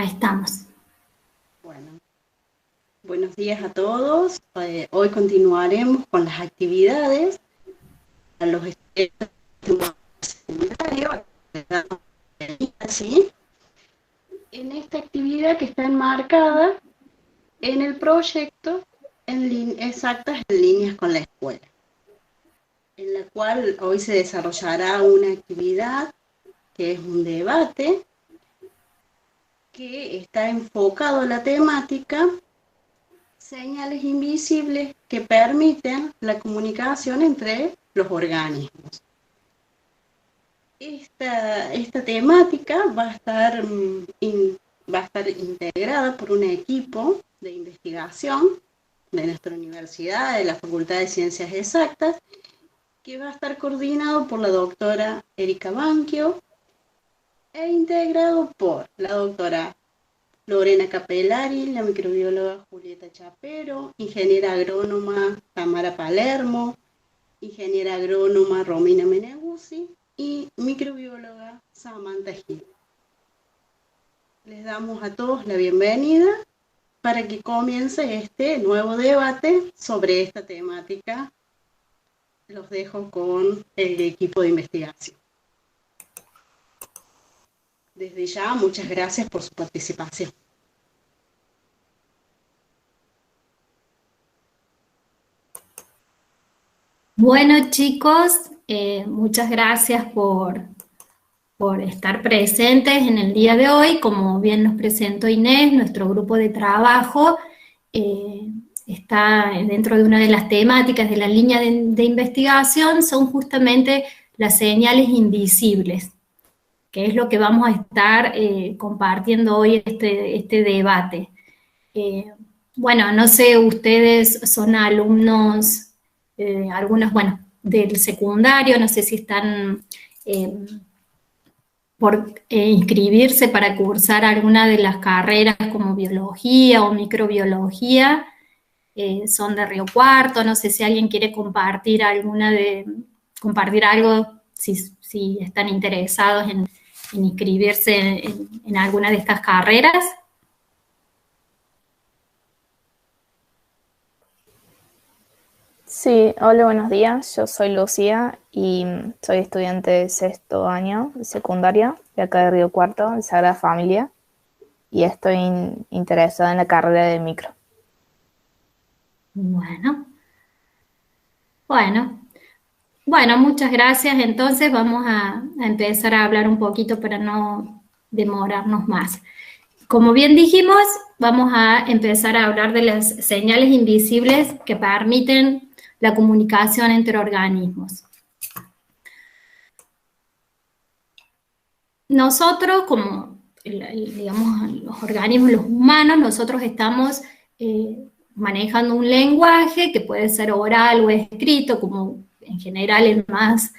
acá estamos. Bueno, buenos días a todos. Hoy continuaremos con las actividades a los estudiantes secundarios. ¿Sí? En esta actividad que está enmarcada en el proyecto Exactas en líneas con la escuela, en la cual hoy se desarrollará una actividad que es un debate que está enfocado a la temática señales invisibles que permiten la comunicación entre los organismos. Esta temática va a estar integrada por un equipo de investigación de nuestra universidad, de la Facultad de Ciencias Exactas, que va a estar coordinado por la doctora Erika Banquio e integrado por la doctora Lorena Capellari, la microbióloga Julieta Chapero, ingeniera agrónoma Tamara Palermo, ingeniera agrónoma Romina Meneguzzi y microbióloga Samantha Gil. Les damos a todos la bienvenida para que comience este nuevo debate sobre esta temática. Los dejo con el equipo de investigación. Desde ya, muchas gracias por su participación. Bueno, chicos, muchas gracias por estar presentes en el día de hoy. Como bien nos presentó Inés, nuestro grupo de trabajo está dentro de una de las temáticas de la línea de investigación, son justamente las señales invisibles, que es lo que vamos a estar compartiendo hoy este debate. Bueno, no sé, ustedes son alumnos, algunos, bueno, del secundario, no sé si están por inscribirse para cursar alguna de las carreras como biología o microbiología, son de Río Cuarto, no sé si alguien quiere compartir algo, si están interesados en inscribirse en alguna de estas carreras. Sí, hola, buenos días. Yo soy Lucía y soy estudiante de sexto año de secundaria de acá de Río Cuarto, de Sagrada Familia, y estoy interesada en la carrera de micro. Bueno, muchas gracias. Entonces vamos a empezar a hablar un poquito para no demorarnos más. Como bien dijimos, vamos a empezar a hablar de las señales invisibles que permiten la comunicación entre organismos. Nosotros, como digamos, los organismos, los humanos, nosotros estamos manejando un lenguaje que puede ser oral o escrito, como en general es más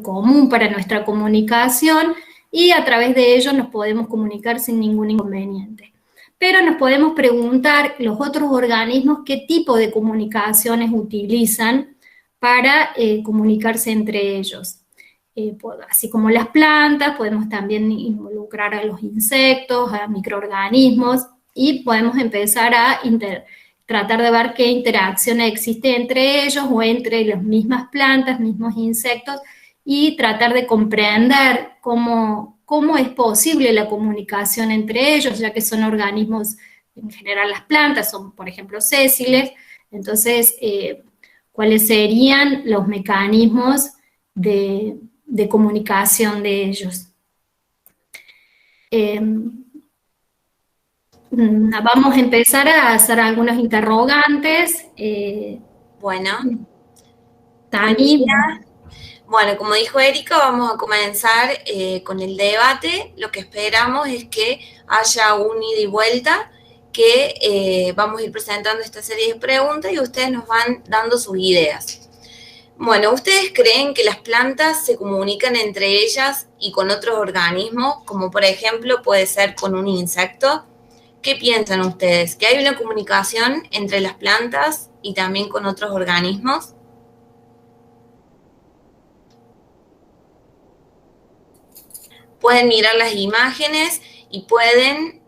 común para nuestra comunicación, y a través de ello nos podemos comunicar sin ningún inconveniente. Pero nos podemos preguntar los otros organismos qué tipo de comunicaciones utilizan para comunicarse entre ellos. Así como las plantas, podemos también involucrar a los insectos, a microorganismos, y podemos empezar a tratar de ver qué interacción existe entre ellos o entre las mismas plantas, mismos insectos, y tratar de comprender cómo es posible la comunicación entre ellos, ya que son organismos, en general las plantas son, por ejemplo, sésiles. Entonces, ¿cuáles serían los mecanismos de comunicación de ellos? Vamos a empezar a hacer algunos interrogantes. Bueno, Tani. Bueno, como dijo Erika, vamos a comenzar con el debate. Lo que esperamos es que haya un ida y vuelta, que vamos a ir presentando esta serie de preguntas y ustedes nos van dando sus ideas. Bueno, ¿ustedes creen que las plantas se comunican entre ellas y con otros organismos, como por ejemplo puede ser con un insecto? ¿Qué piensan ustedes? ¿Que hay una comunicación entre las plantas y también con otros organismos? Pueden mirar las imágenes y pueden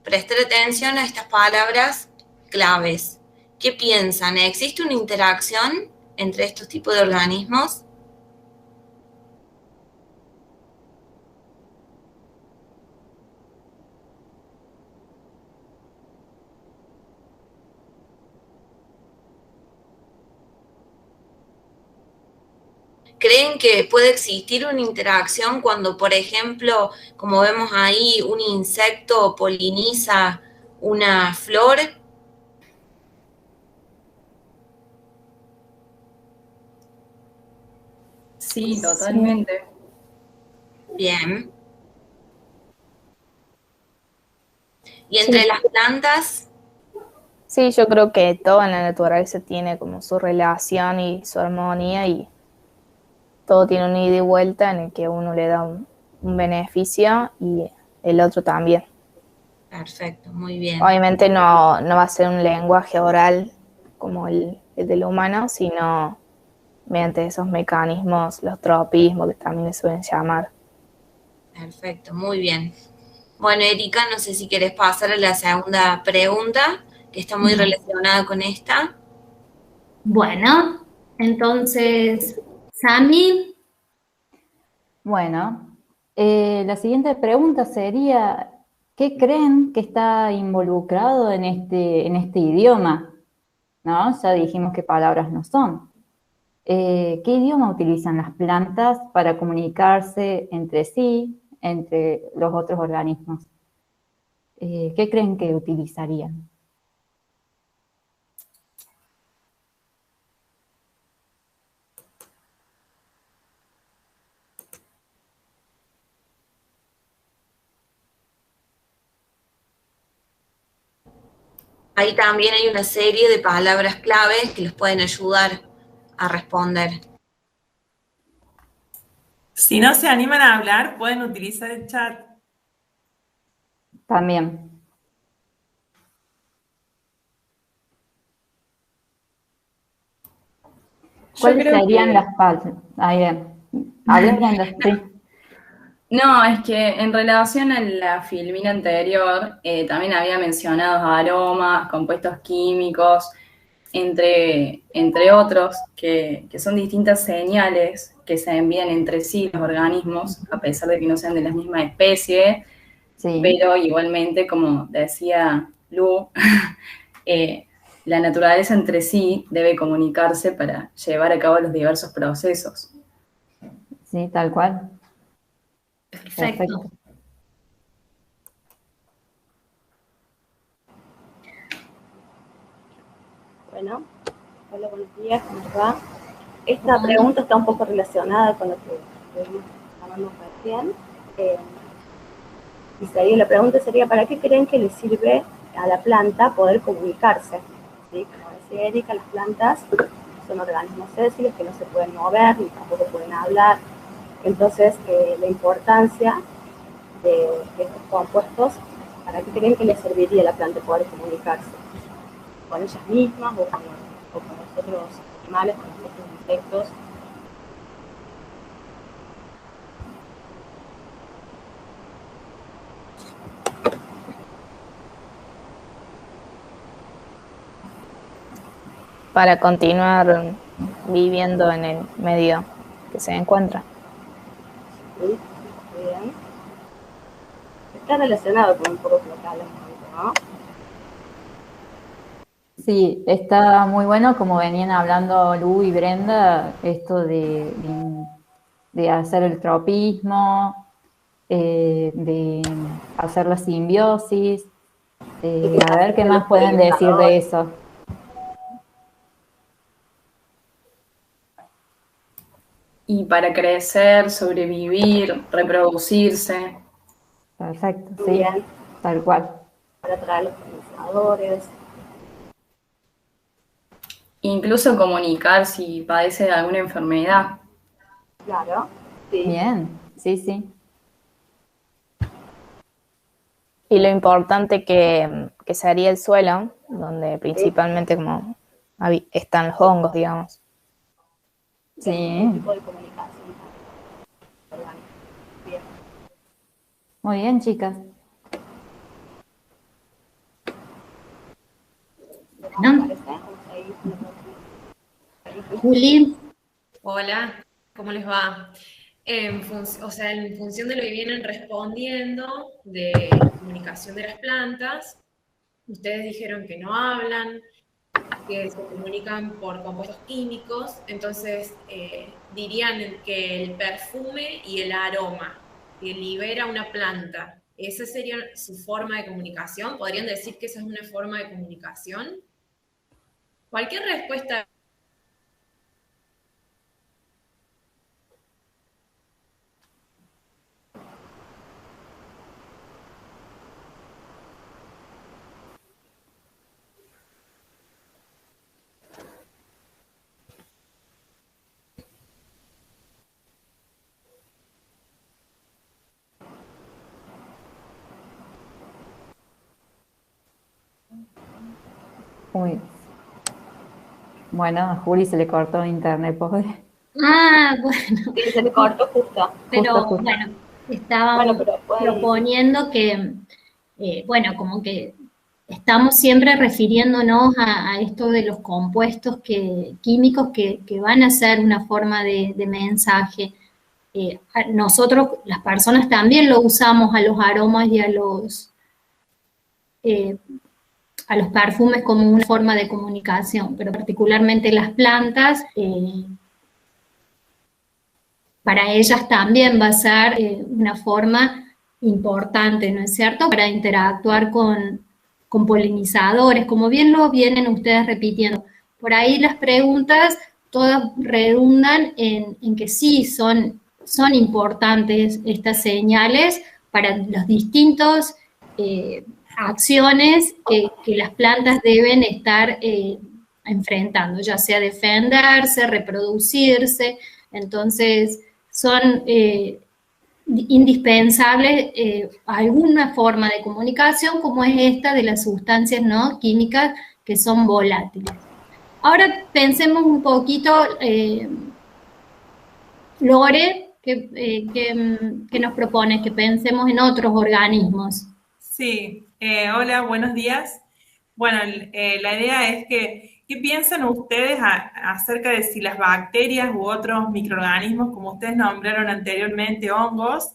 prestar atención a estas palabras claves. ¿Qué piensan? ¿Existe una interacción entre estos tipos de organismos? ¿Creen que puede existir una interacción cuando, por ejemplo, como vemos ahí, un insecto poliniza una flor? Sí, totalmente. Bien. ¿Y entre las plantas? Sí, yo creo que todo en la naturaleza tiene como su relación y su armonía y todo tiene un ida y vuelta en el que uno le da un beneficio y el otro también. Perfecto, muy bien. Obviamente no va a ser un lenguaje oral como el del humano, sino mediante esos mecanismos, los tropismos que también se suelen llamar. Perfecto, muy bien. Bueno, Erika, no sé si querés pasar a la segunda pregunta, que está muy relacionada con esta. Bueno, entonces, Sami, Bueno, la siguiente pregunta sería, ¿qué creen que está involucrado en este idioma? ¿No? Ya dijimos qué palabras no son. ¿Qué idioma utilizan las plantas para comunicarse entre sí, entre los otros organismos? ¿Qué creen que utilizarían? Ahí también hay una serie de palabras claves que les pueden ayudar a responder. Si no se animan a hablar, pueden utilizar el chat. También. ¿Cuáles serían las palabras? Ahí bien. Hablen, Brenda, sí. No, es que en relación a la filmina anterior, también había mencionado aromas, compuestos químicos, entre otros, que son distintas señales que se envían entre sí los organismos, a pesar de que no sean de la misma especie, Sí. pero igualmente, como decía Lu, la naturaleza entre sí debe comunicarse para llevar a cabo los diversos procesos. Sí, tal cual. perfecto. Bueno, hola, buenos días, ¿cómo va? Esta pregunta está un poco relacionada con lo que estuvimos hablando recién. La pregunta sería, ¿para qué creen que le sirve a la planta poder comunicarse? ¿Sí? Como decía Erika, las plantas son organismos sésiles que no se pueden mover ni tampoco pueden hablar. Entonces, la importancia de estos compuestos, ¿para qué creen que le serviría a la planta poder comunicarse? ¿Con ellas mismas o con los otros animales, con los otros insectos? Para continuar viviendo en el medio que se encuentra. Sí, muy bien. Está relacionado con un poco con lo que hablamos antes, ¿no? Sí, está muy bueno, como venían hablando Lu y Brenda, esto de hacer el tropismo, de hacer la simbiosis. A ver qué más pueden decir de eso. Y para crecer, sobrevivir, reproducirse. Perfecto, sí, Bien. tal cual. Para traer los polinizadores. Incluso comunicar si padece de alguna enfermedad. Claro, sí. Bien, sí, sí. Y lo importante que sería el suelo, donde principalmente como están los hongos, digamos. Sí. Un tipo de comunicación. Bien. Muy bien, chicas. Juli. Hola, ¿cómo les va? En función de lo que vienen respondiendo de la comunicación de las plantas, ustedes dijeron que no hablan, que se comunican por compuestos químicos, entonces dirían que el perfume y el aroma que libera una planta, ¿esa sería su forma de comunicación? ¿Podrían decir que esa es una forma de comunicación? Cualquier respuesta. Uy. Bueno, a Juli se le cortó el internet, pobre. Ah, bueno, Sí, se le cortó justo. pero Justo. bueno, estaban Bueno, pero puede- proponiendo que, bueno, como que estamos siempre refiriéndonos a esto de los compuestos químicos que van a ser una forma de mensaje. Nosotros, las personas, también lo usamos a los aromas y eh, a los perfumes como una forma de comunicación, pero particularmente las plantas, para ellas también va a ser una forma importante, ¿no es cierto?, para interactuar con polinizadores, como bien lo vienen ustedes repitiendo. Por ahí las preguntas todas redundan en que sí son importantes estas señales para los distintos acciones que las plantas deben estar enfrentando, ya sea defenderse, reproducirse. Entonces son indispensables alguna forma de comunicación como es esta de las sustancias, ¿no?, químicas que son volátiles. Ahora pensemos un poquito, Lore, que nos propone que pensemos en otros organismos. Sí, hola, buenos días. Bueno, la idea es que, ¿qué piensan ustedes acerca de si las bacterias u otros microorganismos, como ustedes nombraron anteriormente, hongos,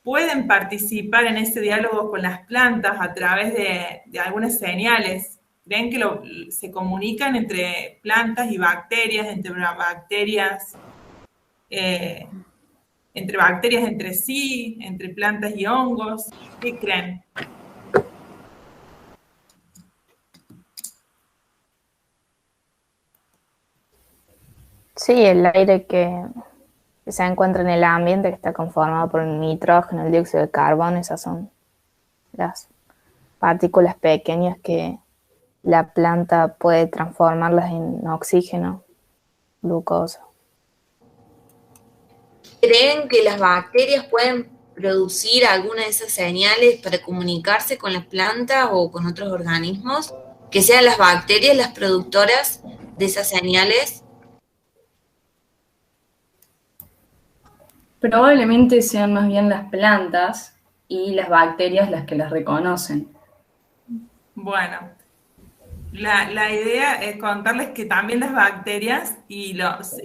pueden participar en ese diálogo con las plantas a través de algunas señales? ¿Ven que se comunican entre plantas y bacterias, entre bacterias entre sí, entre plantas y hongos? ¿Qué creen? Sí, el aire que se encuentra en el ambiente, que está conformado por el nitrógeno, el dióxido de carbono, esas son las partículas pequeñas que la planta puede transformarlas en oxígeno, glucosa. ¿Creen que las bacterias pueden producir alguna de esas señales para comunicarse con las plantas o con otros organismos? ¿Que sean las bacterias las productoras de esas señales? Probablemente sean más bien las plantas y las bacterias las que las reconocen. Bueno, la idea es contarles que también las bacterias, y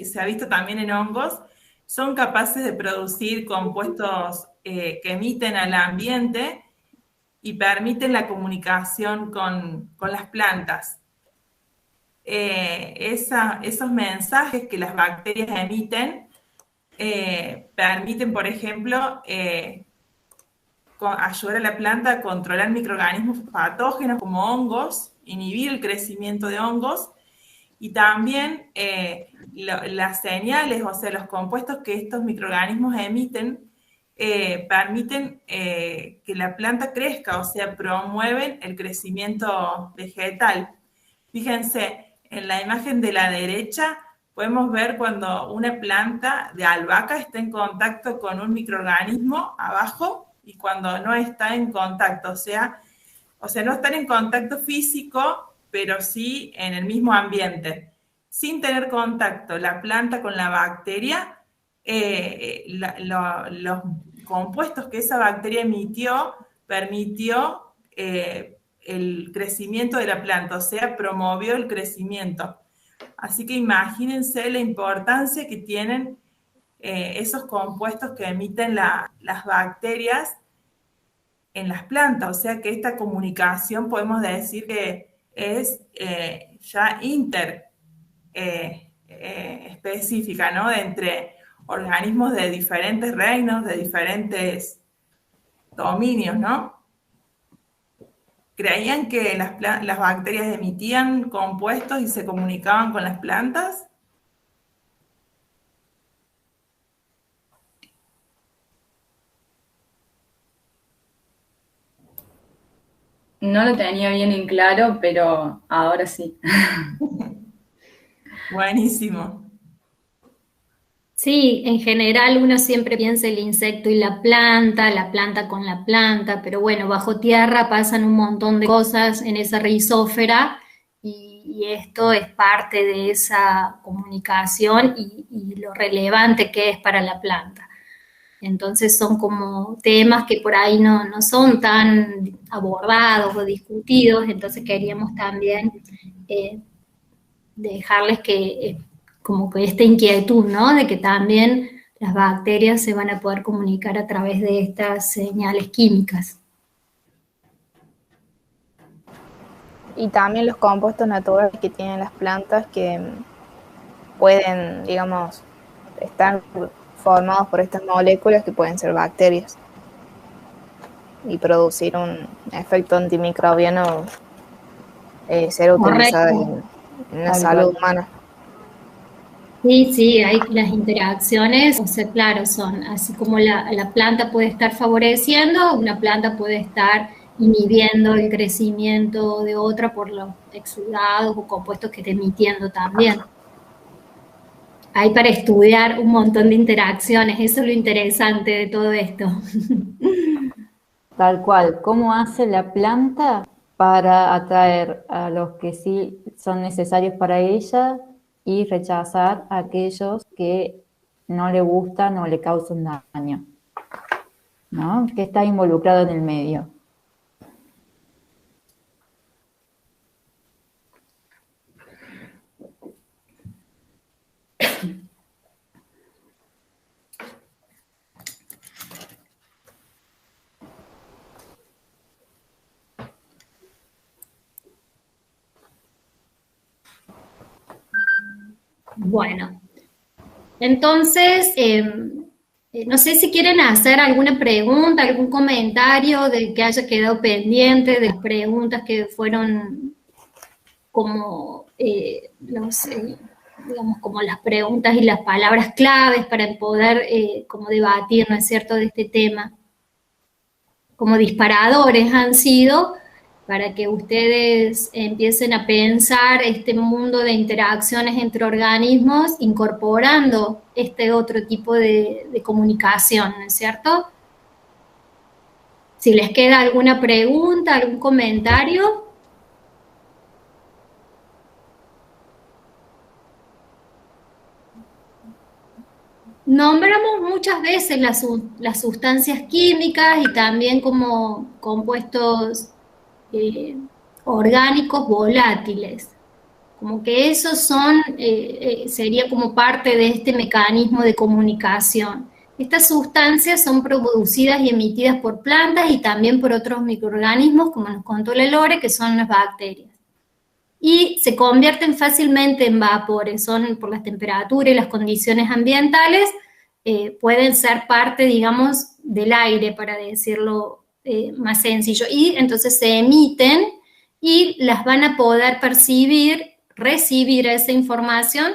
se ha visto también en hongos, son capaces de producir compuestos que emiten al ambiente y permiten la comunicación con las plantas. Esos mensajes que las bacterias emiten permiten, por ejemplo, ayudar a la planta a controlar microorganismos patógenos como hongos, inhibir el crecimiento de hongos, y también las señales, o sea, los compuestos que estos microorganismos emiten, permiten que la planta crezca, o sea, promueven el crecimiento vegetal. Fíjense, en la imagen de la derecha podemos ver cuando una planta de albahaca está en contacto con un microorganismo abajo y cuando no está en contacto, o sea, no están en contacto físico, pero sí en el mismo ambiente. Sin tener contacto la planta con la bacteria, los compuestos que esa bacteria emitió permitió el crecimiento de la planta, o sea, promovió el crecimiento. Así que imagínense la importancia que tienen esos compuestos que emiten las bacterias en las plantas. O sea que esta comunicación podemos decir que es ya específica, ¿no? Entre organismos de diferentes reinos, de diferentes dominios, ¿no? ¿Creían que las bacterias emitían compuestos y se comunicaban con las plantas? No lo tenía bien en claro, pero ahora sí. Buenísimo. Sí, en general uno siempre piensa el insecto y la planta con la planta, pero bueno, bajo tierra pasan un montón de cosas en esa rizósfera y esto es parte de esa comunicación y lo relevante que es para la planta. Entonces son como temas que por ahí no son tan abordados o discutidos, entonces queríamos también dejarles que como que esta inquietud, ¿no? De que también las bacterias se van a poder comunicar a través de estas señales químicas. Y también los compuestos naturales que tienen las plantas que pueden, digamos, estar formados por estas moléculas que pueden ser bacterias y producir un efecto antimicrobiano, ser utilizado en la salud humana. Sí, hay las interacciones, o sea, claro, son así como la planta puede estar favoreciendo, una planta puede estar inhibiendo el crecimiento de otra por los exudados o compuestos que está emitiendo también. Hay para estudiar un montón de interacciones, eso es lo interesante de todo esto. Tal cual, ¿cómo hace la planta para atraer a los que sí son necesarios para ella y rechazar a aquellos que no le gustan o le causan daño, ¿no? Que está involucrado en el medio. Bueno, entonces, no sé si quieren hacer alguna pregunta, algún comentario del que haya quedado pendiente, de las preguntas que fueron como, digamos, como las preguntas y las palabras claves para poder como debatir, ¿no es cierto?, de este tema. Como disparadores han sido para que ustedes empiecen a pensar este mundo de interacciones entre organismos incorporando este otro tipo de comunicación, ¿no es cierto? Si les queda alguna pregunta, algún comentario. Nombramos muchas veces las sustancias químicas y también como compuestos orgánicos volátiles, como que esos son, sería como parte de este mecanismo de comunicación. Estas sustancias son producidas y emitidas por plantas y también por otros microorganismos, como nos contó la Lore, que son las bacterias. Y se convierten fácilmente en vapores, son por las temperaturas y las condiciones ambientales, pueden ser parte, digamos, del aire, para decirlo más sencillo, y entonces se emiten y las van a poder percibir, recibir esa información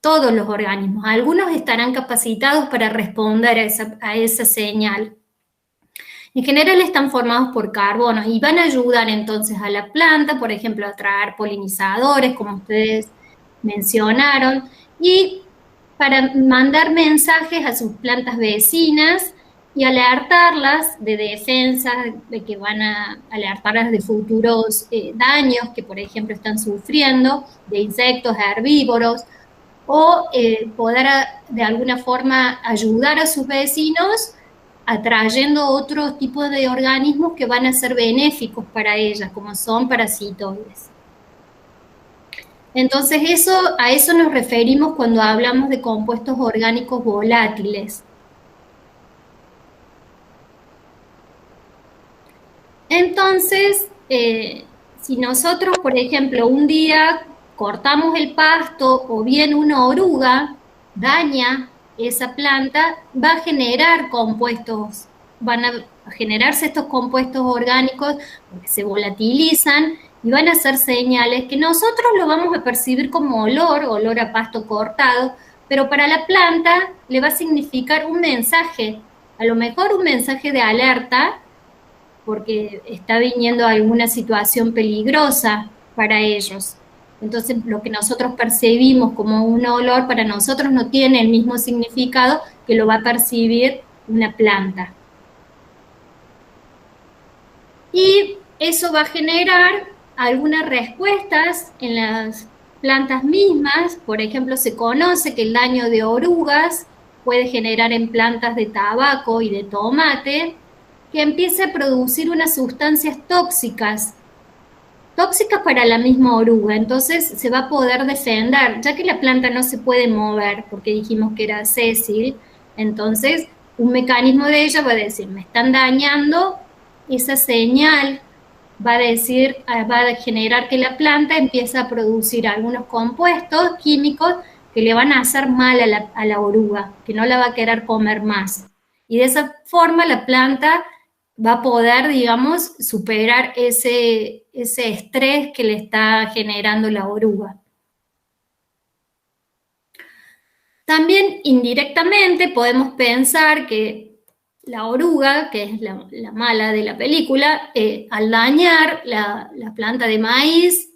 todos los organismos. Algunos estarán capacitados para responder a esa señal. En general están formados por carbono y van a ayudar entonces a la planta, por ejemplo, a atraer polinizadores, como ustedes mencionaron, y para mandar mensajes a sus plantas vecinas y alertarlas de defensa, de que van a alertarlas de futuros daños que, por ejemplo, están sufriendo, de insectos, herbívoros, o poder de alguna forma ayudar a sus vecinos atrayendo otro tipo de organismos que van a ser benéficos para ellas, como son parasitoides. Entonces a eso nos referimos cuando hablamos de compuestos orgánicos volátiles. Entonces, si nosotros, por ejemplo, un día cortamos el pasto o bien una oruga daña esa planta, va a generar compuestos, van a generarse estos compuestos orgánicos porque se volatilizan y van a ser señales que nosotros lo vamos a percibir como olor a pasto cortado, pero para la planta le va a significar un mensaje, a lo mejor un mensaje de alerta, porque está viniendo alguna situación peligrosa para ellos. Entonces, lo que nosotros percibimos como un olor, para nosotros no tiene el mismo significado que lo va a percibir una planta. Y eso va a generar algunas respuestas en las plantas mismas. Por ejemplo, se conoce que el daño de orugas puede generar en plantas de tabaco y de tomate que empiece a producir unas sustancias tóxicas para la misma oruga. Entonces se va a poder defender, ya que la planta no se puede mover, porque dijimos que era sésil. Entonces un mecanismo de ella va a decir, me están dañando, esa señal va a generar que la planta empiece a producir algunos compuestos químicos que le van a hacer mal a la oruga, que no la va a querer comer más. Y de esa forma la planta va a poder, digamos, superar ese estrés que le está generando la oruga. También indirectamente podemos pensar que la oruga, que es la mala de la película, al dañar la planta de maíz,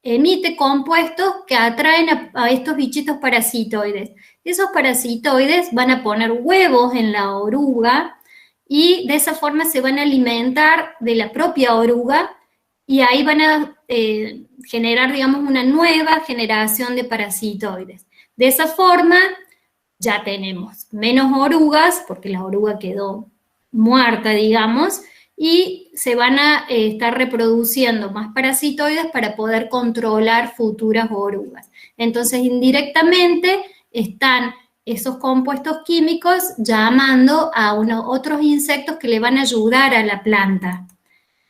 emite compuestos que atraen a estos bichitos parasitoides. Esos parasitoides van a poner huevos en la oruga y de esa forma se van a alimentar de la propia oruga y ahí van a generar, digamos, una nueva generación de parasitoides. De esa forma ya tenemos menos orugas, porque la oruga quedó muerta, digamos, y se van a estar reproduciendo más parasitoides para poder controlar futuras orugas. Entonces, indirectamente están esos compuestos químicos llamando a otros insectos que le van a ayudar a la planta.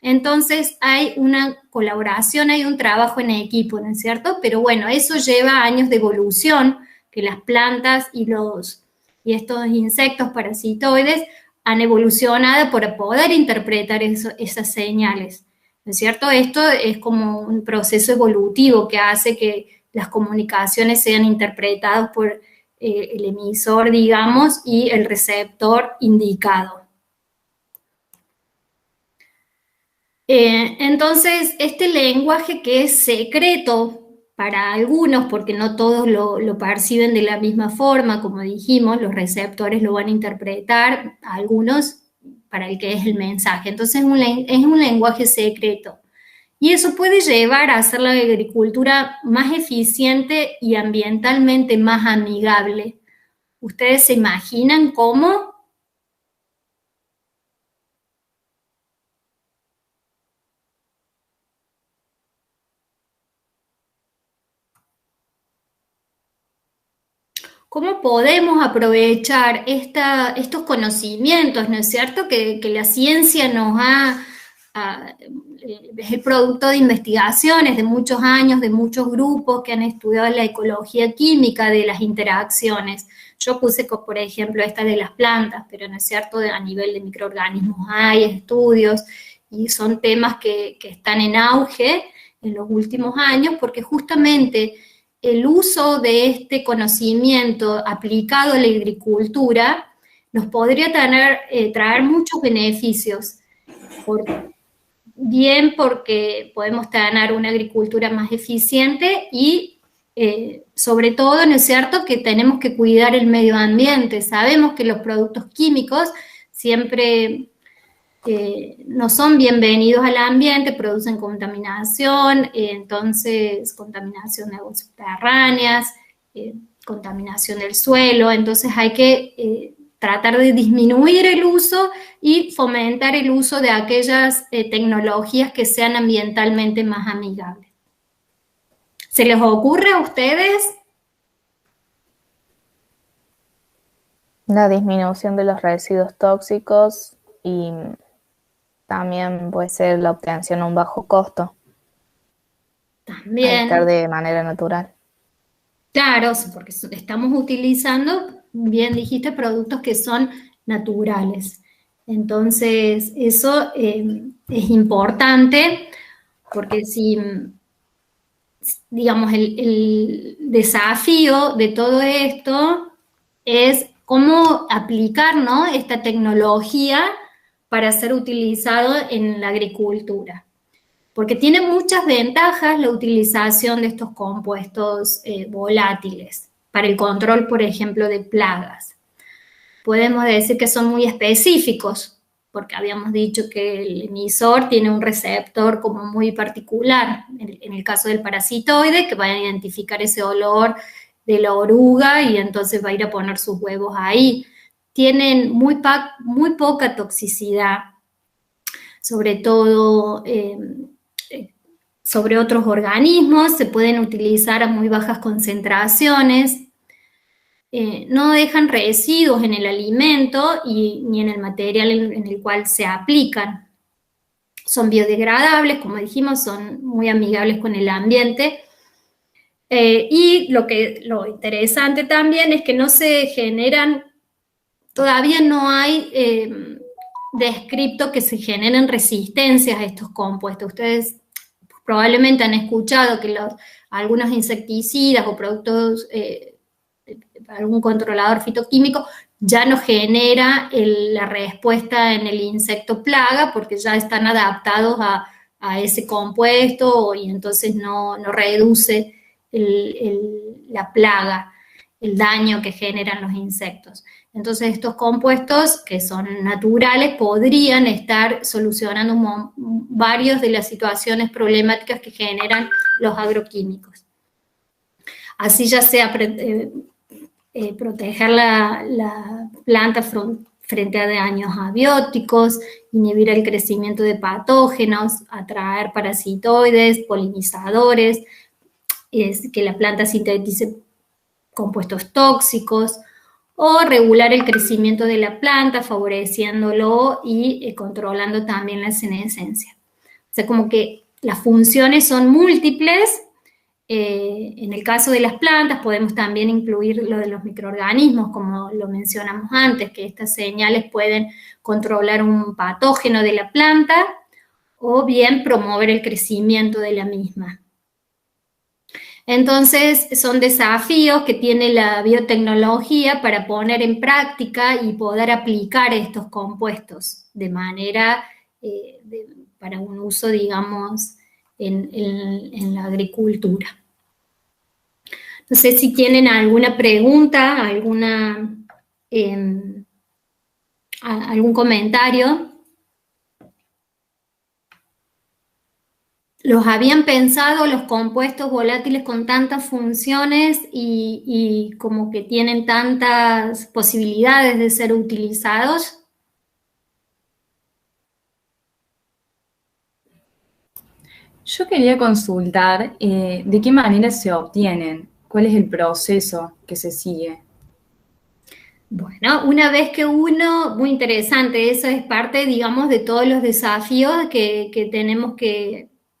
Entonces hay una colaboración, hay un trabajo en equipo, ¿no es cierto? Pero bueno, eso lleva años de evolución, que las plantas y estos insectos parasitoides han evolucionado para poder interpretar esas señales, ¿no es cierto? Esto es como un proceso evolutivo que hace que las comunicaciones sean interpretadas por el emisor, digamos, y el receptor indicado. Entonces, este lenguaje que es secreto para algunos, porque no todos lo perciben de la misma forma, como dijimos, los receptores lo van a interpretar, algunos para el que es el mensaje. Entonces, es un lenguaje secreto. Y eso puede llevar a hacer la agricultura más eficiente y ambientalmente más amigable. ¿Ustedes se imaginan cómo? ¿Cómo podemos aprovechar estos conocimientos, ¿no es cierto? Que la ciencia es el producto de investigaciones de muchos años, de muchos grupos que han estudiado la ecología química de las interacciones. Yo puse, por ejemplo, esta de las plantas, pero no es cierto, a nivel de microorganismos hay estudios y son temas que están en auge en los últimos años porque justamente el uso de este conocimiento aplicado a la agricultura nos podría traer muchos beneficios. Bien porque podemos tener una agricultura más eficiente y sobre todo, ¿no es cierto?, que tenemos que cuidar el medio ambiente. Sabemos que los productos químicos siempre no son bienvenidos al ambiente, producen contaminación, entonces contaminación de aguas subterráneas, contaminación del suelo, entonces hay que tratar de disminuir el uso y fomentar el uso de aquellas tecnologías que sean ambientalmente más amigables. ¿Se les ocurre a ustedes? La disminución de los residuos tóxicos y también puede ser la obtención a un bajo costo, al También. estar de manera natural. Claro, porque estamos utilizando, bien dijiste, productos que son naturales. Entonces, eso es importante porque si, digamos, el desafío de todo esto es cómo aplicar, ¿no?, esta tecnología para ser utilizado en la agricultura. Porque tiene muchas ventajas la utilización de estos compuestos volátiles para el control, por ejemplo, de plagas. Podemos decir que son muy específicos, porque habíamos dicho que el emisor tiene un receptor como muy particular, en el caso del parasitoide, que va a identificar ese olor de la oruga y entonces va a ir a poner sus huevos ahí. Tienen muy poca toxicidad, sobre todo sobre otros organismos, se pueden utilizar a muy bajas concentraciones, no dejan residuos en el alimento ni en el material en el cual se aplican. Son biodegradables, como dijimos, son muy amigables con el ambiente. Y lo interesante también es que no se generan, todavía no hay descrito que se generen resistencias a estos compuestos. Ustedes probablemente han escuchado que algunos insecticidas o productos, algún controlador fitoquímico, ya no genera la respuesta en el insecto plaga porque ya están adaptados a ese compuesto y entonces no reduce la plaga, el daño que generan los insectos. Entonces estos compuestos que son naturales podrían estar solucionando varias de las situaciones problemáticas que generan los agroquímicos. Así ya sea proteger la planta frente a daños abióticos, inhibir el crecimiento de patógenos, atraer parasitoides, polinizadores, que la planta sintetice compuestos tóxicos, o regular el crecimiento de la planta, favoreciéndolo y controlando también la senescencia. O sea, como que las funciones son múltiples. En el caso de las plantas podemos también incluir lo de los microorganismos, como lo mencionamos antes, que estas señales pueden controlar un patógeno de la planta o bien promover el crecimiento de la misma. Entonces, son desafíos que tiene la biotecnología para poner en práctica y poder aplicar estos compuestos de manera, para un uso, digamos, en la agricultura. No sé si tienen alguna pregunta, algún comentario. ¿Los habían pensado los compuestos volátiles con tantas funciones y como que tienen tantas posibilidades de ser utilizados? Yo quería consultar de qué manera se obtienen, cuál es el proceso que se sigue. Bueno, una vez que muy interesante, eso es parte, digamos, de todos los desafíos que tenemos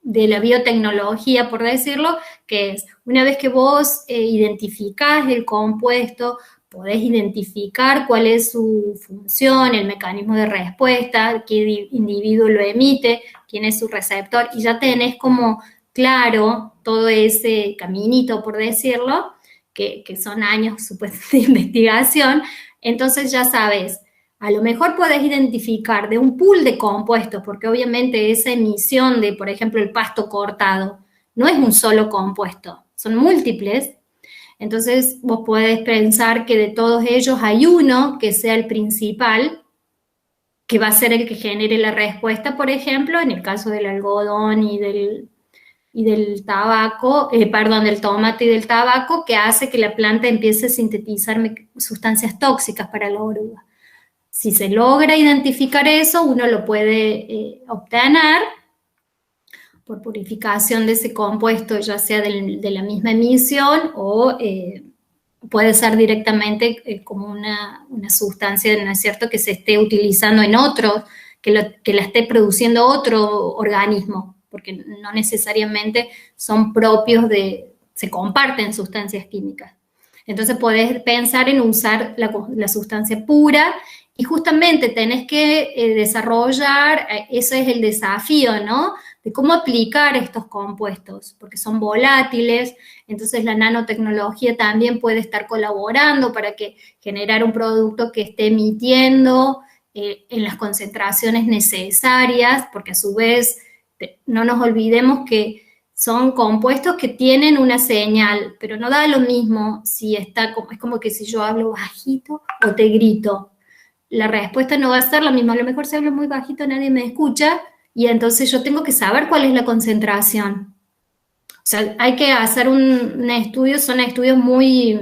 de la biotecnología, por decirlo, que es, una vez que vos identificás el compuesto, podés identificar cuál es su función, el mecanismo de respuesta, qué individuo lo emite, quién es su receptor, y ya tenés como claro todo ese caminito, por decirlo, que son años supuestamente de investigación. Entonces ya sabes, a lo mejor podés identificar de un pool de compuestos, porque obviamente esa emisión de, por ejemplo, el pasto cortado, no es un solo compuesto, son múltiples. Entonces vos podés pensar que de todos ellos hay uno que sea el principal, que va a ser el que genere la respuesta, por ejemplo, en el caso del algodón y del tabaco, del tomate y del tabaco, que hace que la planta empiece a sintetizar sustancias tóxicas para la oruga. Si se logra identificar eso, uno lo puede obtener. por purificación de ese compuesto, ya sea de la misma emisión o puede ser directamente como una sustancia, ¿no es cierto?, que se esté utilizando en otro, que la esté produciendo otro organismo, porque no necesariamente son propios se comparten sustancias químicas. Entonces podés pensar en usar la sustancia pura y justamente tenés que desarrollar, ese es el desafío, ¿no?, de cómo aplicar estos compuestos, porque son volátiles, entonces la nanotecnología también puede estar colaborando para generar un producto que esté emitiendo en las concentraciones necesarias, porque a su vez no nos olvidemos que son compuestos que tienen una señal, pero no da lo mismo si es como que si yo hablo bajito o te grito. La respuesta no va a ser la misma. A lo mejor si hablo muy bajito nadie me escucha y entonces yo tengo que saber cuál es la concentración. O sea, hay que hacer un estudio, son estudios muy,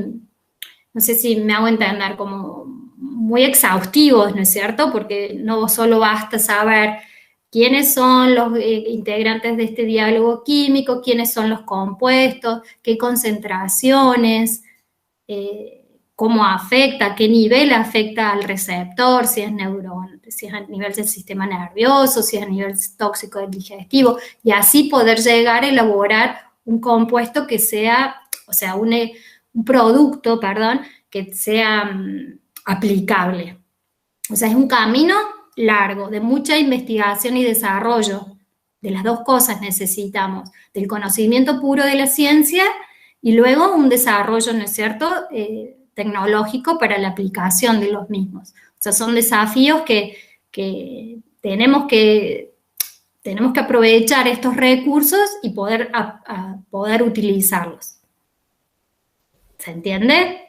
no sé si me hago entender, como muy exhaustivos, ¿no es cierto? Porque no solo basta saber quiénes son los integrantes de este diálogo químico, quiénes son los compuestos, qué concentraciones, cómo afecta, a qué nivel afecta al receptor, si es a nivel del sistema nervioso, si es a nivel tóxico del digestivo, y así poder llegar a elaborar un compuesto que sea, o sea, un producto, perdón, que sea aplicable. O sea, es un camino largo, de mucha investigación y desarrollo. De las dos cosas necesitamos, del conocimiento puro de la ciencia y luego un desarrollo, ¿no es cierto?, tecnológico para la aplicación de los mismos. O sea, son desafíos que tenemos que aprovechar estos recursos y poder utilizarlos. ¿Se entiende?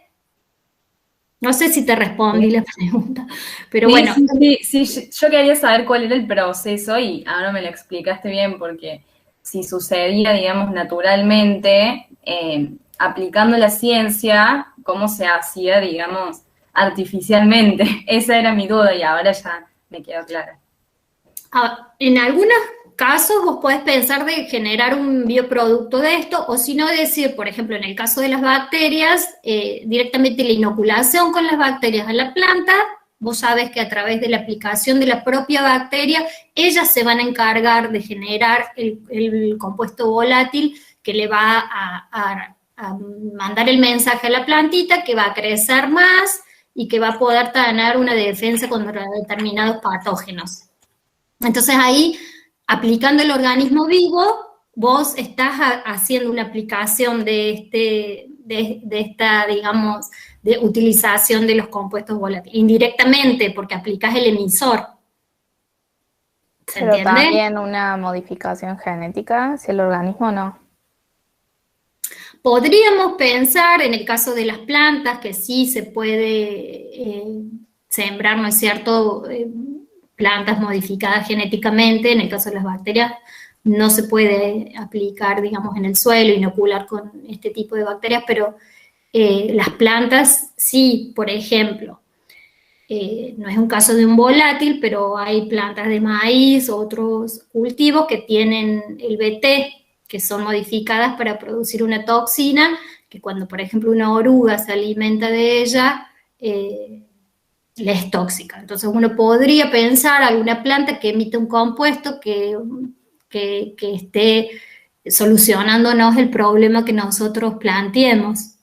No sé si te respondí la pregunta, pero sí, bueno. Sí, yo quería saber cuál era el proceso y ahora me lo explicaste bien, porque si sucedía, digamos, naturalmente, aplicando la ciencia, ¿cómo se hacía, digamos, artificialmente? Esa era mi duda y ahora ya me quedó clara. En algunos casos vos podés pensar de generar un bioproducto de esto, o si no decir, por ejemplo, en el caso de las bacterias, directamente la inoculación con las bacterias a la planta, vos sabés que a través de la aplicación de la propia bacteria, ellas se van a encargar de generar el compuesto volátil que le va a mandar el mensaje a la plantita, que va a crecer más y que va a poder tener una defensa contra determinados patógenos. Entonces ahí, aplicando el organismo vivo, vos estás haciendo una aplicación de esta, digamos, de utilización de los compuestos volátiles, indirectamente, porque aplicás el emisor. ¿Se entiende? Pero también una modificación genética, si el organismo no. Podríamos pensar, en el caso de las plantas, que sí se puede sembrar, ¿no es cierto?, plantas modificadas genéticamente. En el caso de las bacterias no se puede aplicar, digamos, en el suelo, inocular con este tipo de bacterias, pero las plantas sí. Por ejemplo, no es un caso de un volátil, pero hay plantas de maíz, otros cultivos que tienen el BT, que son modificadas para producir una toxina, que cuando, por ejemplo, una oruga se alimenta de ella, le es tóxica. Entonces uno podría pensar alguna planta que emite un compuesto que esté solucionándonos el problema que nosotros planteemos.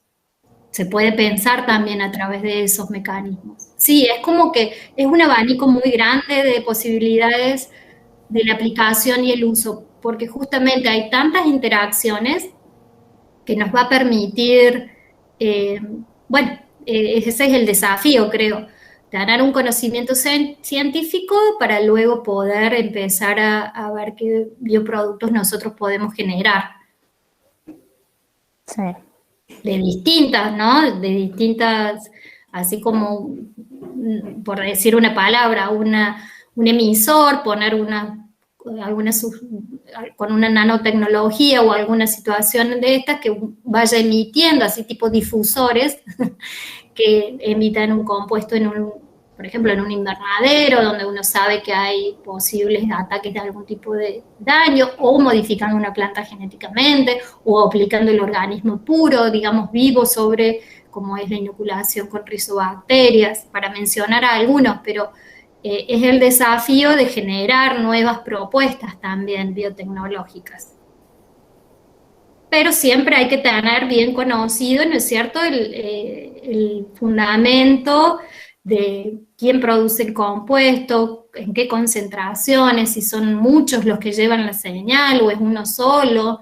Se puede pensar también a través de esos mecanismos. Sí, es como que es un abanico muy grande de posibilidades de la aplicación y el uso, porque justamente hay tantas interacciones que nos va a permitir, ese es el desafío, creo, ganar un conocimiento científico para luego poder empezar a ver qué bioproductos nosotros podemos generar. Sí. De distintas, ¿no? De distintas, así como, por decir una palabra, un emisor, poner con una nanotecnología o alguna situación de estas que vaya emitiendo, así tipo difusores, que emitan un compuesto en por ejemplo, en un invernadero donde uno sabe que hay posibles ataques de algún tipo de daño, o modificando una planta genéticamente, o aplicando el organismo puro, digamos, vivo sobre como es la inoculación con rizobacterias, para mencionar a algunos, pero es el desafío de generar nuevas propuestas también biotecnológicas. Pero siempre hay que tener bien conocido, ¿no es cierto?, el fundamento de quién produce el compuesto, en qué concentraciones, si son muchos los que llevan la señal o es uno solo.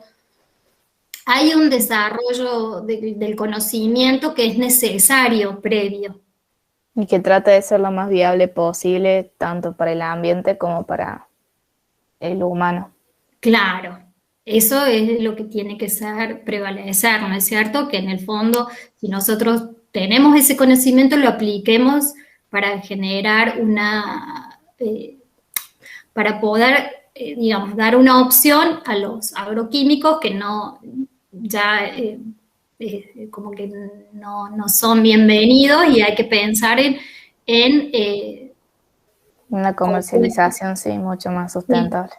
Hay un desarrollo del conocimiento que es necesario previo. Y que trata de ser lo más viable posible, tanto para el ambiente como para el humano. Claro, eso es lo que tiene que prevalecer, ¿no es cierto? Que en el fondo, si nosotros tenemos ese conocimiento, lo apliquemos para generar para poder, digamos, dar una opción a los agroquímicos que no, ya como que no son bienvenidos, y hay que pensar en una comercialización, sí, mucho más sustentable.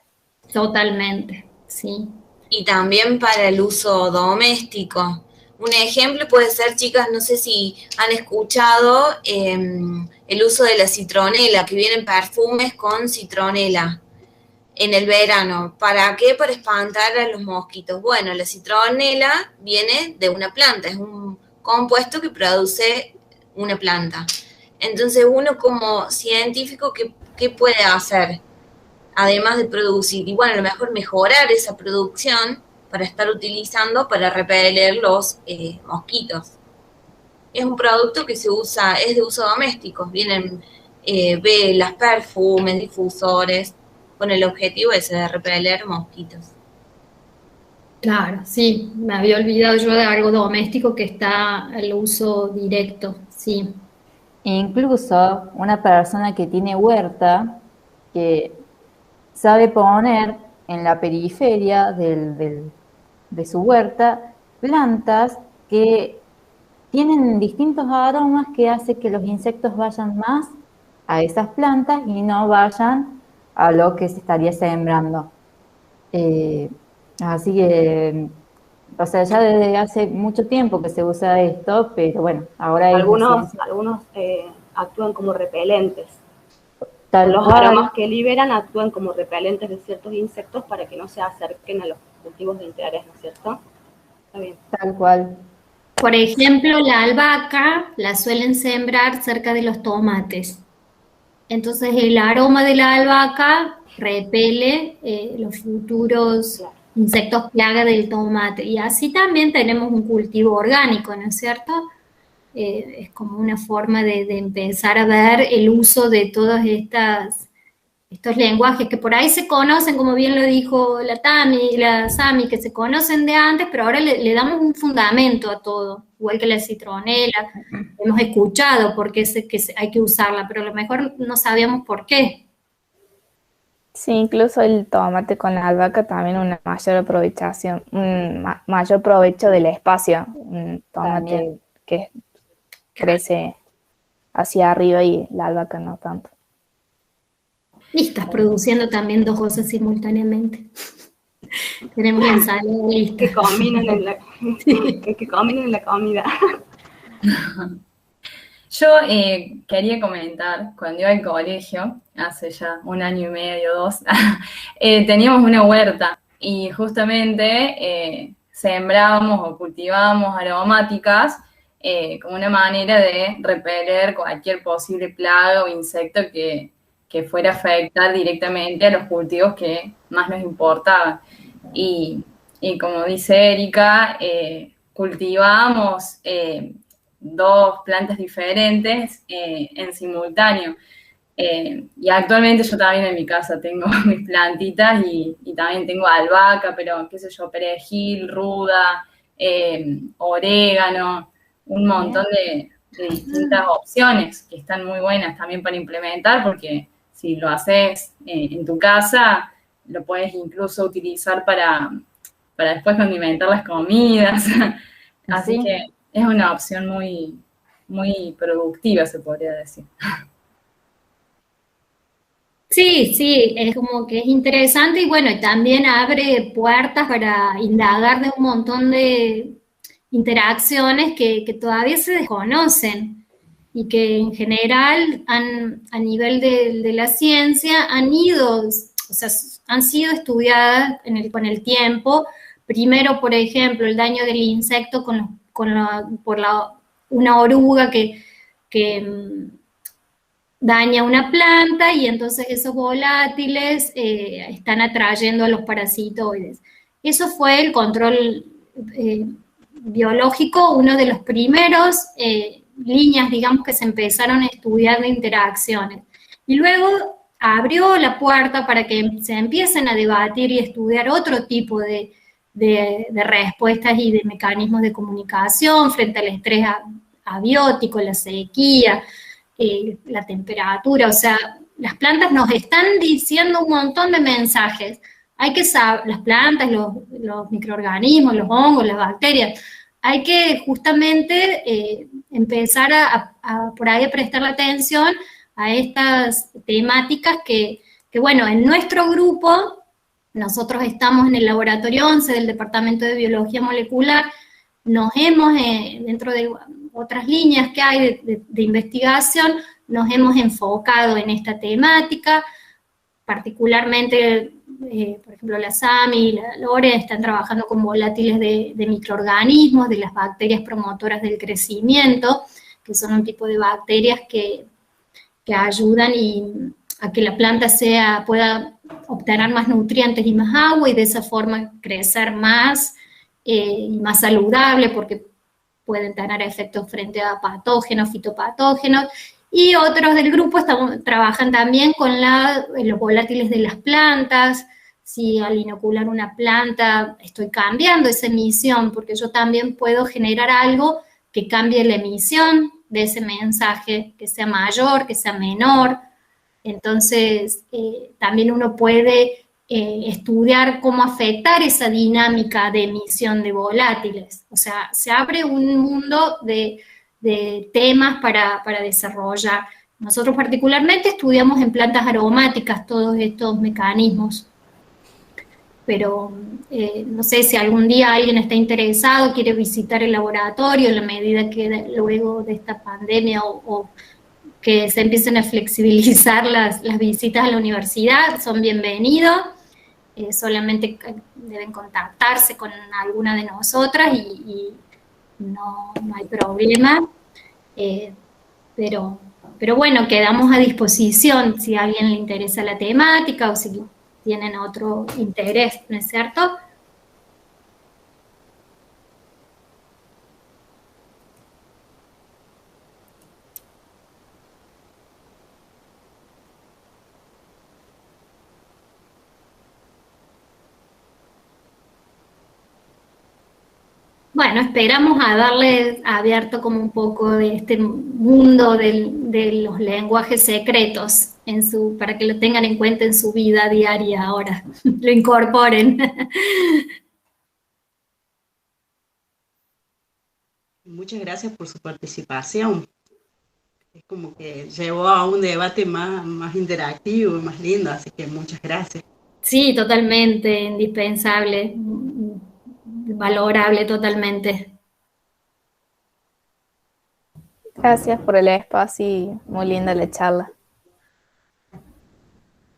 Totalmente, sí. Y también para el uso doméstico. Un ejemplo puede ser, chicas, no sé si han escuchado el uso de la citronela, que vienen perfumes con citronela en el verano. ¿Para qué? Para espantar a los mosquitos. Bueno, la citronela viene de una planta, es un compuesto que produce una planta. Entonces uno como científico, ¿qué puede hacer? Además de producir, y bueno, a lo mejor mejorar esa producción para estar utilizando para repeler los mosquitos. Es un producto que se usa, es de uso doméstico, vienen velas, perfumes, difusores, con el objetivo ese de repeler mosquitos. Claro, sí, me había olvidado yo de algo doméstico que está al uso directo, sí. Incluso una persona que tiene huerta, que sabe poner en la periferia de su huerta plantas que tienen distintos aromas que hace que los insectos vayan más a esas plantas y no vayan a lo que se estaría sembrando. Así que, o sea, ya desde hace mucho tiempo que se usa esto, pero bueno, ahora hay algunos actúan como repelentes. Los cual. aromas que liberan actúan como repelentes de ciertos insectos para que no se acerquen a los cultivos de interés, ¿no es cierto? Está bien. Tal cual. Por ejemplo, la albahaca la suelen sembrar cerca de los tomates. Entonces el aroma de la albahaca repele los futuros insectos plaga del tomate. Y así también tenemos un cultivo orgánico, ¿no es cierto? Es como una forma de empezar a ver el uso de todos estos lenguajes que por ahí se conocen, como bien lo dijo la Sami, que se conocen de antes, pero ahora le damos un fundamento a todo, igual que la citronela. Hemos escuchado por qué hay que usarla, pero a lo mejor no sabíamos por qué. Sí, incluso el tomate con la albahaca también una mayor aprovechación, un mayor provecho del espacio. Un tomate También. que crece hacia arriba y la albahaca no tanto. Y estás produciendo también dos cosas simultáneamente. Tenemos la ensalada lista. Que combinen en la comida. Yo quería comentar, cuando iba al colegio, hace ya 1 año y medio, 2, teníamos una huerta y justamente sembrábamos o cultivábamos aromáticas como una manera de repeler cualquier posible plaga o insecto que fuera a afectar directamente a los cultivos que más nos importaban. Y como dice Erika, cultivábamos 2 plantas diferentes en simultáneo. Y actualmente yo también en mi casa tengo mis plantitas y también tengo albahaca, pero qué sé yo, perejil, ruda, orégano, un montón de distintas opciones que están muy buenas también para implementar, porque si lo haces en tu casa, lo puedes incluso utilizar para después condimentar las comidas. Así que es una opción muy, muy productiva, se podría decir. Sí, sí, es como que es interesante y bueno, y también abre puertas para indagar de un montón de interacciones que todavía se desconocen y que en general a nivel de la ciencia han ido, o sea, han sido estudiadas con el tiempo. Primero, por ejemplo, el daño del insecto una oruga que daña una planta y entonces esos volátiles están atrayendo a los parasitoides. Eso fue el control biológico, uno de los primeros líneas, digamos, que se empezaron a estudiar de interacciones. Y luego abrió la puerta para que se empiecen a debatir y estudiar otro tipo de respuestas y de mecanismos de comunicación frente al estrés abiótico, la sequía, la temperatura, o sea, las plantas nos están diciendo un montón de mensajes. Hay que saber, las plantas, los microorganismos, los hongos, las bacterias, hay que justamente empezar por ahí a prestarle atención a estas temáticas que, bueno, en nuestro grupo, nosotros estamos en el laboratorio 11 del Departamento de Biología Molecular, nos hemos, dentro de otras líneas que hay de investigación, nos hemos enfocado en esta temática, particularmente, por ejemplo, la SAMI y la LORE están trabajando con volátiles de microorganismos, de las bacterias promotoras del crecimiento, que son un tipo de bacterias que ayudan a que la planta pueda obtener más nutrientes y más agua, y de esa forma crecer más y más saludable, porque pueden tener efectos frente a patógenos, fitopatógenos, y otros del grupo trabajan también con los volátiles de las plantas. Si al inocular una planta estoy cambiando esa emisión, porque yo también puedo generar algo que cambie la emisión de ese mensaje, que sea mayor, que sea menor. Entonces, también uno puede estudiar cómo afectar esa dinámica de emisión de volátiles. O sea, se abre un mundo de temas para desarrollar. Nosotros particularmente estudiamos en plantas aromáticas todos estos mecanismos, pero no sé si algún día alguien está interesado, quiere visitar el laboratorio en la medida que luego de esta pandemia o que se empiecen a flexibilizar las visitas a la universidad, son bienvenidos. Solamente deben contactarse con alguna de nosotras y no hay problema. Pero bueno, quedamos a disposición si a alguien le interesa la temática o si tienen otro interés, ¿no es cierto? Bueno, esperamos a darles abierto como un poco de este mundo de los lenguajes secretos para que lo tengan en cuenta en su vida diaria ahora, lo incorporen. Muchas gracias por su participación. Es como que llevó a un debate más interactivo y más lindo, así que muchas gracias. Sí, totalmente, indispensable, valorable totalmente. Gracias por el espacio y muy linda la charla.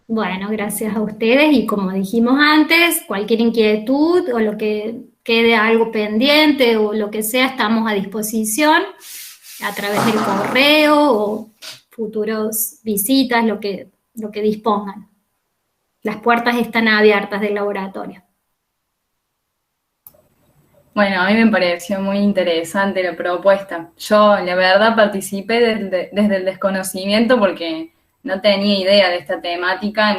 Bueno, gracias a ustedes y como dijimos antes, cualquier inquietud o lo que quede algo pendiente o lo que sea, estamos a disposición a través del correo o futuros visitas, lo que dispongan. Las puertas están abiertas del laboratorio. Bueno, a mí me pareció muy interesante la propuesta. Yo, la verdad, participé desde el desconocimiento porque no tenía idea de esta temática,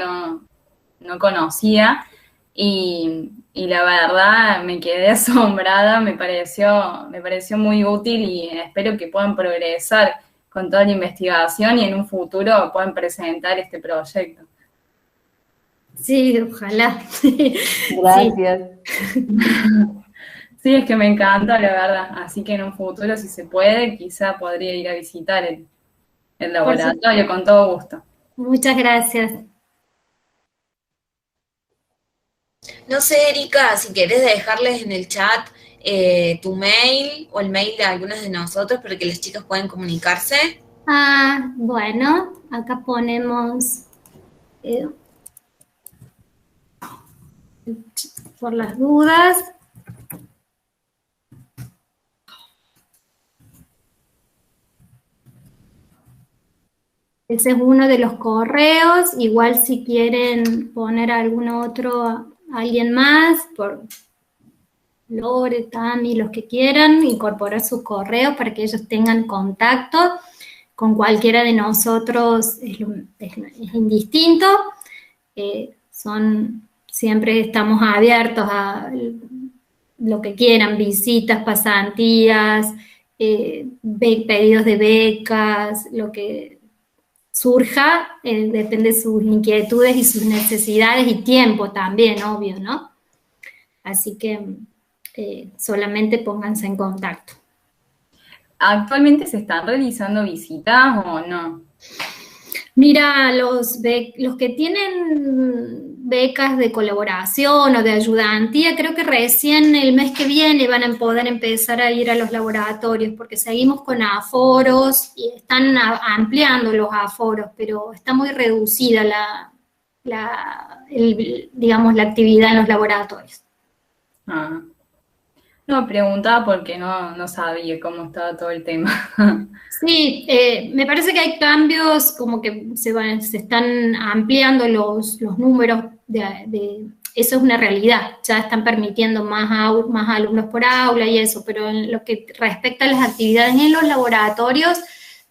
no conocía, y la verdad me quedé asombrada, me pareció muy útil y espero que puedan progresar con toda la investigación y en un futuro puedan presentar este proyecto. Sí, ojalá. Gracias. Sí, es que me encanta, la verdad. Así que en un futuro, si se puede, quizá podría ir a visitar el laboratorio con todo gusto. Muchas gracias. No sé, Erika, si querés dejarles en el chat tu mail o el mail de algunas de nosotros para que las chicas puedan comunicarse. Bueno, acá ponemos por las dudas. Ese es uno de los correos. Igual si quieren poner algún otro, alguien más, por Lore, Tami, los que quieran, incorporar sus correos para que ellos tengan contacto con cualquiera de nosotros, es indistinto. Siempre estamos abiertos a lo que quieran, visitas, pasantías, pedidos de becas, lo que surja, depende de sus inquietudes y sus necesidades y tiempo también, obvio, ¿no? Así que solamente pónganse en contacto. ¿Actualmente se están realizando visitas o no? Mira, los que tienen becas de colaboración o de ayudantía, creo que recién el mes que viene van a poder empezar a ir a los laboratorios, porque seguimos con aforos y están ampliando los aforos, pero está muy reducida digamos, la actividad en los laboratorios. No, preguntaba porque no sabía cómo estaba todo el tema. Sí, me parece que hay cambios, como que se están ampliando los números eso es una realidad, ya están permitiendo más alumnos por aula y eso, pero en lo que respecta a las actividades en los laboratorios,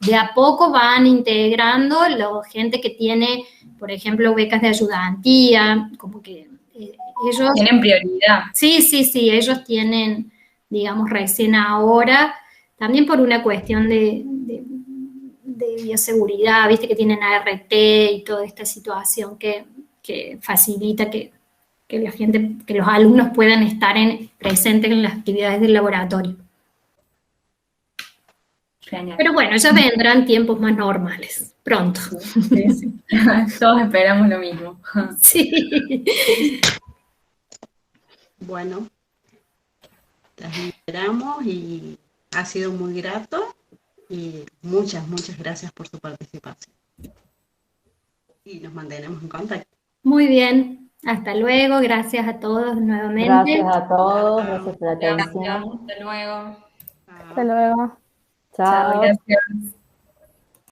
de a poco van integrando la gente que tiene, por ejemplo, becas de ayudantía, como que ellos... Tienen prioridad. Sí, ellos tienen, digamos, recién ahora, también por una cuestión de bioseguridad, viste que tienen ART y toda esta situación que facilita que los alumnos puedan estar presentes en las actividades del laboratorio. Genial. Pero bueno, ya vendrán tiempos más normales, pronto. Sí. Todos esperamos lo mismo. Sí. Bueno, las esperamos y ha sido muy grato y muchas gracias por su participación. Y nos mantenemos en contacto. Muy bien, hasta luego, gracias a todos nuevamente. Gracias a todos, gracias por la atención. Hasta luego. Hasta luego. Chao. Gracias.